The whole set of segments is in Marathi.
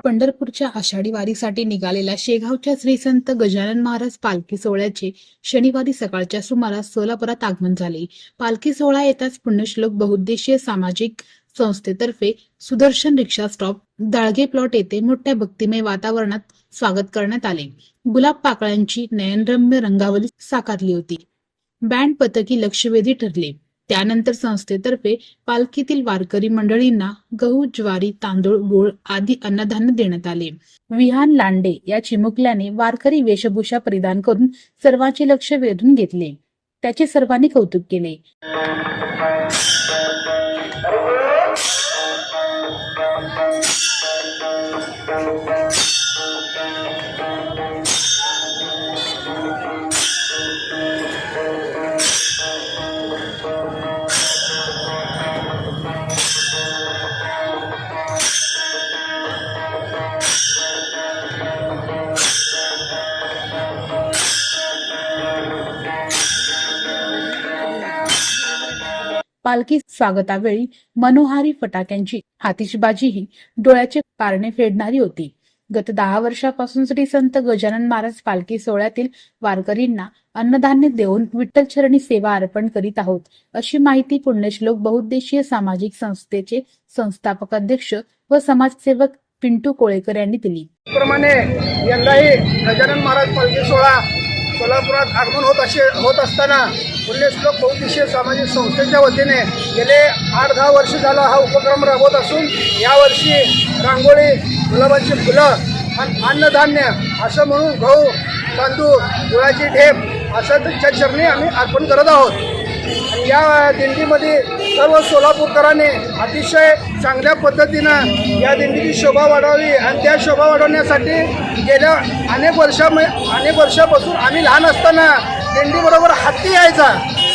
पंढरपूरच्या आषाढी वारीसाठी निघालेल्या शेगावच्या श्री संत गजानन महाराज पालखी सोहळ्याचे शनिवारी सकाळच्या सुमारास सोलापुरात आगमन झाले। पालखी सोहळा येताच पुण्यश्लोक बहुउद्देशीय सामाजिक संस्थेतर्फे सुदर्शन रिक्षा स्टॉप दाळगे प्लॉट येथे मोठ्या भक्तिमय वातावरणात स्वागत करण्यात आले। गुलाब पाकळ्यांची नयनरम्य रंगावली साकारली होती। बँड पथकी लक्षवेधी ठरले। त्यानंतर संस्थेतर्फे पालखीतील वारकरी मंडळींना गहू, ज्वारी, तांदूळ, गूळ आदी अन्नधान्य देण्यात आले। विहान लांडे या चिमुकल्याने वारकरी वेशभूषा परिधान करून सर्वांचे लक्ष वेधून घेतले। त्याचे सर्वांनी कौतुक केले। पालखी स्वागतावेळी मनोहारी फटाक्यांची आतिषबाजीही डोळ्याचे पारणे फेडणारी होती। गत 10 वर्षापासून श्री संत गजानन महाराज पालखी सोहळ्यातील वारकरींना अन्नधान्य देऊन विठ्ठलचरणी सेवा अर्पण करीत आहोत, अशी माहिती पुण्यश्लोक बहुउद्देशीय सामाजिक संस्थेचे संस्थापक अध्यक्ष व समाजसेवक पिंटू कोळेकर यांनी दिली। प्रमाणे यंदाही गजानन महाराज पालखी सोहळा सोलापुरात आगमन होत असताना पुण्यश्लोक बहुउद्देशीय सामाजिक संस्थेच्या वतीने गेले 8-10 वर्ष झाला हा उपक्रम राबवत असून यावर्षी रांगोळी, गुलाबाची फुलं आणि अन्नधान्य असं म्हणून गहू, तांदूळ, गुळाची ढेप असं त्यांच्या चरणी आम्ही अर्पण करत आहोत। या दिंडीमध्ये सर्व सोलापूरकरांनी अतिशय चांगल्या पद्धतीनं या दिंडीची शोभा वाढवावी आणि त्या शोभा वाढवण्यासाठी गेल्या अनेक वर्षापासून आम्ही लहान असताना दिंडीबरोबर हत्ती यायचा,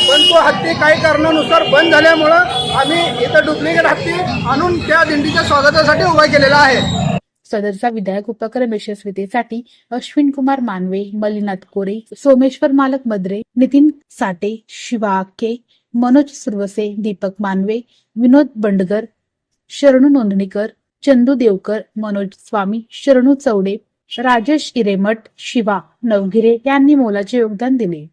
पण तो हत्ती काही कारणानुसार बंद झाल्यामुळं आम्ही इथं डुप्लिकेट हत्ती आणून त्या दिंडीच्या स्वागतासाठी उभा केलेला आहे। सदरचा विधायक उपक्रम यशस्वीतेसाठी अश्विन कुमार मानवे, मल्लीनाथ कोरे, सोमेश्वर मालक मद्रे, नितीन साटे, शिवा आखे, मनोज सुरवसे, दीपक मानवे, विनोद बंडगर, शरणू नोंदणीकर, चंदू देवकर, मनोज स्वामी, शरणू चौडे, राजेश इरेमठ, शिवा नवगिरे यांनी मोलाचे योगदान दिले।